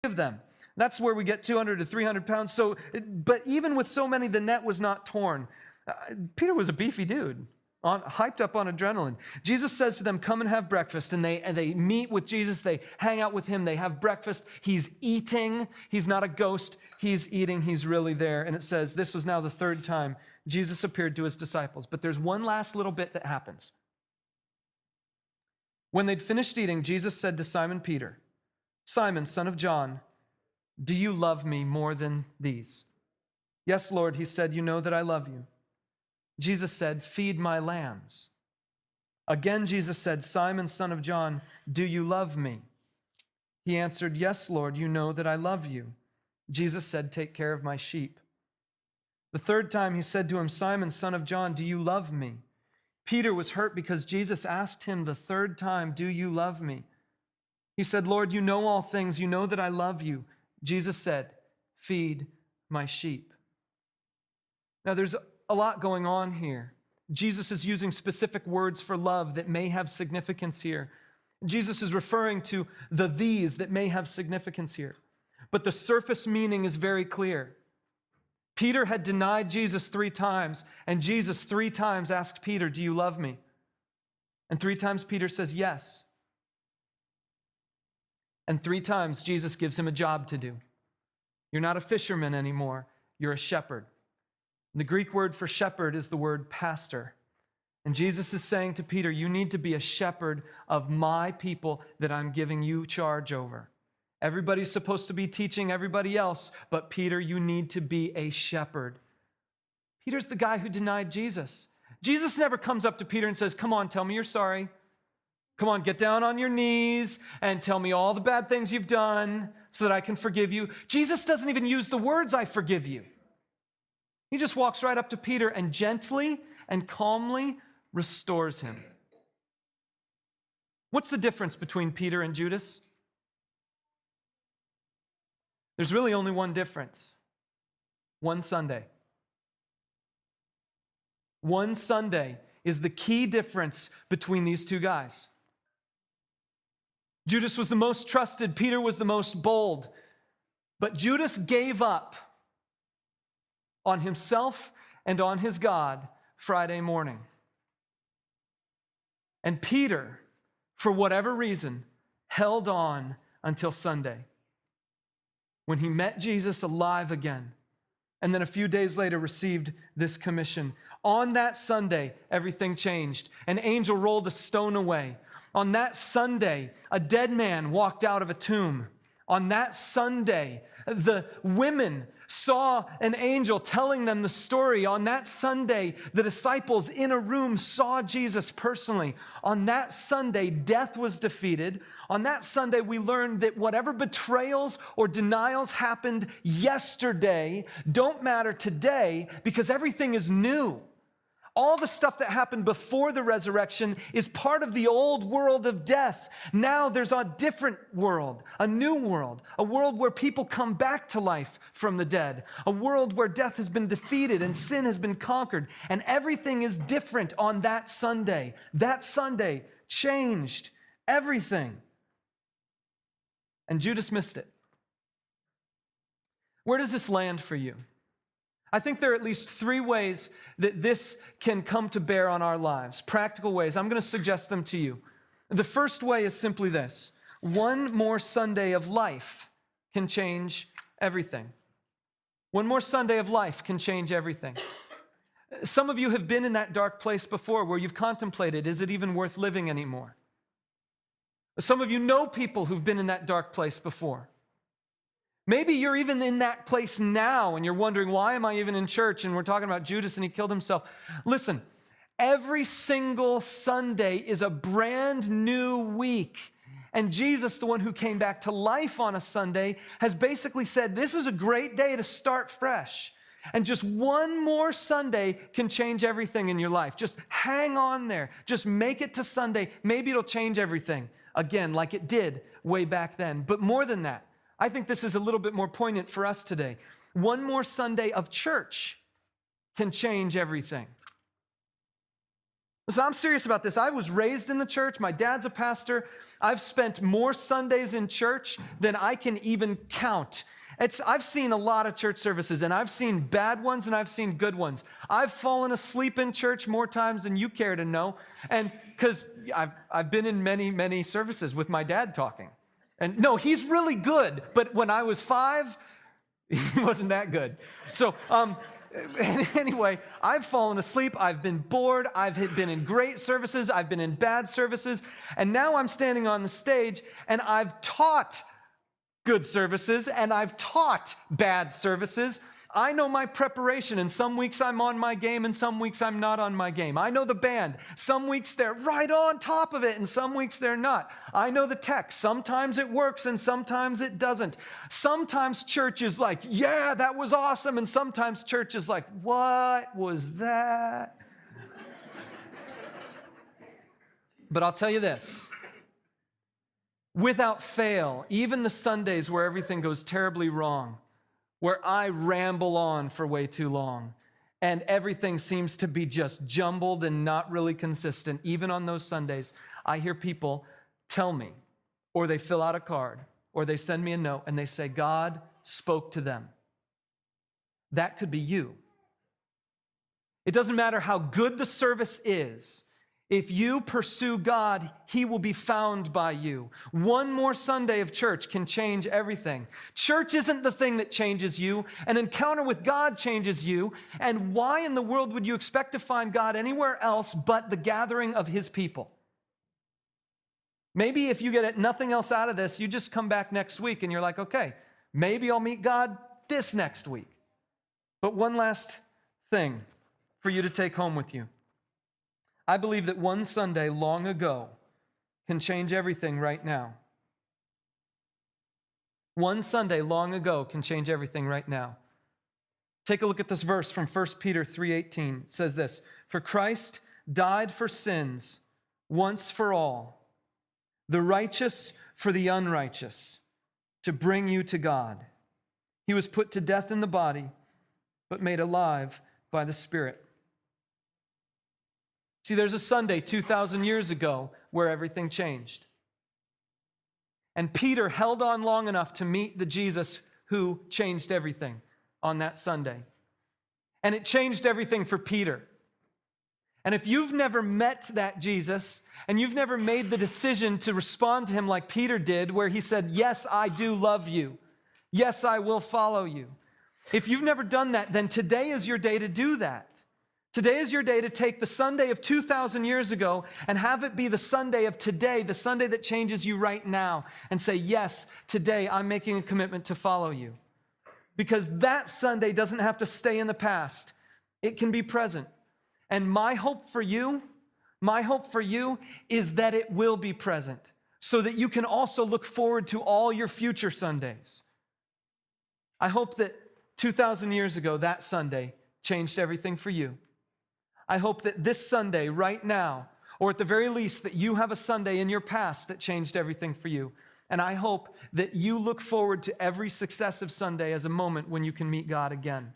of them. That's where we get 200 to 300 pounds. So, but even with so many, the net was not torn. Peter was a beefy dude, hyped up on adrenaline. Jesus says to them, come and have breakfast. And they meet with Jesus. They hang out with him. They have breakfast. He's eating. He's not a ghost. He's eating. He's really there. And it says, this was now the third time Jesus appeared to his disciples. But there's one last little bit that happens. When they'd finished eating, Jesus said to Simon Peter, Simon, son of John, do you love me more than these? Yes, Lord, he said, you know that I love you. Jesus said, feed my lambs. Again, Jesus said, Simon, son of John, do you love me? He answered, yes, Lord, you know that I love you. Jesus said, take care of my sheep. The third time he said to him, Simon, son of John, do you love me? Peter was hurt because Jesus asked him the third time, do you love me? He said, Lord, you know all things. You know that I love you. Jesus said, feed my sheep. Now, there's a lot going on here. Jesus is using specific words for love that may have significance here. Jesus is referring to the these that may have significance here. But the surface meaning is very clear. Peter had denied Jesus 3 times, and Jesus 3 times asked Peter, do you love me? And 3 times Peter says yes. And 3 times Jesus gives him a job to do. You're not a fisherman anymore, you're a shepherd. The Greek word for shepherd is the word pastor. And Jesus is saying to Peter, you need to be a shepherd of my people that I'm giving you charge over. Everybody's supposed to be teaching everybody else, but Peter, you need to be a shepherd. Peter's the guy who denied Jesus. Jesus never comes up to Peter and says, come on, tell me you're sorry. Come on, get down on your knees and tell me all the bad things you've done so that I can forgive you. Jesus doesn't even use the words, I forgive you. He just walks right up to Peter and gently and calmly restores him. What's the difference between Peter and Judas? There's really only one difference. One Sunday. One Sunday is the key difference between these two guys. Judas was the most trusted. Peter was the most bold. But Judas gave up on himself and on his God Friday morning. And Peter, for whatever reason, held on until Sunday, when he met Jesus alive again, and then a few days later received this commission. On that Sunday, everything changed. An angel rolled a stone away. On that Sunday, a dead man walked out of a tomb. On that Sunday, the women saw an angel telling them the story. On that Sunday, the disciples in a room saw Jesus personally. On that Sunday, death was defeated. On that Sunday, we learned that whatever betrayals or denials happened yesterday don't matter today because everything is new. All the stuff that happened before the resurrection is part of the old world of death. Now there's a different world, a new world, a world where people come back to life from the dead, a world where death has been defeated and sin has been conquered, and everything is different on that Sunday. That Sunday changed everything. And Judas missed it. Where does this land for you? I think there are at least 3 ways that this can come to bear on our lives, practical ways. I'm going to suggest them to you. The first way is simply this: one more Sunday of life can change everything. One more Sunday of life can change everything. Some of you have been in that dark place before where you've contemplated, is it even worth living anymore? Some of you know people who've been in that dark place before. Maybe you're even in that place now and you're wondering, why am I even in church? And we're talking about Judas and he killed himself. Listen, every single Sunday is a brand new week. And Jesus, the one who came back to life on a Sunday, has basically said, this is a great day to start fresh. And just one more Sunday can change everything in your life. Just hang on there. Just make it to Sunday. Maybe it'll change everything again, like it did way back then. But more than that, I think this is a little bit more poignant for us today. One more Sunday of church can change everything. So I'm serious about this. I was raised in the church. My dad's a pastor. I've spent more Sundays in church than I can even count. I've seen a lot of church services, and I've seen bad ones and I've seen good ones. I've fallen asleep in church more times than you care to know, and because I've been in many, many services with my dad talking. And no, he's really good, but when I was 5, he wasn't that good. So, anyway, I've fallen asleep, I've been bored, I've been in great services, I've been in bad services, and now I'm standing on the stage and I've taught good services and I've taught bad services. I know my preparation, and some weeks I'm on my game and some weeks I'm not on my game. I know the band. Some weeks they're right on top of it and some weeks they're not. I know the text. Sometimes it works and sometimes it doesn't. Sometimes church is like, yeah, that was awesome, and sometimes church is like, what was that? But I'll tell you this. Without fail, even the Sundays where everything goes terribly wrong, where I ramble on for way too long, and everything seems to be just jumbled and not really consistent, even on those Sundays, I hear people tell me, or they fill out a card, or they send me a note, and they say, God spoke to them. That could be you. It doesn't matter how good the service is. If you pursue God, He will be found by you. One more Sunday of church can change everything. Church isn't the thing that changes you. An encounter with God changes you. And why in the world would you expect to find God anywhere else but the gathering of His people? Maybe if you get nothing else out of this, you just come back next week and you're like, okay, maybe I'll meet God this next week. But one last thing for you to take home with you. I believe that one Sunday long ago can change everything right now. One Sunday long ago can change everything right now. Take a look at this verse from 1 Peter 3:18. It says this, "For Christ died for sins once for all, the righteous for the unrighteous, to bring you to God. He was put to death in the body, but made alive by the Spirit." See, there's a Sunday 2,000 years ago where everything changed. And Peter held on long enough to meet the Jesus who changed everything on that Sunday. And it changed everything for Peter. And if you've never met that Jesus, and you've never made the decision to respond to Him like Peter did, where he said, yes, I do love you. Yes, I will follow you. If you've never done that, then today is your day to do that. Today is your day to take the Sunday of 2,000 years ago and have it be the Sunday of today, the Sunday that changes you right now, and say, yes, today I'm making a commitment to follow you. Because that Sunday doesn't have to stay in the past. It can be present. And my hope for you is that it will be present so that you can also look forward to all your future Sundays. I hope that 2,000 years ago, that Sunday changed everything for you. I hope that this Sunday, right now, or at the very least, that you have a Sunday in your past that changed everything for you. And I hope that you look forward to every successive Sunday as a moment when you can meet God again.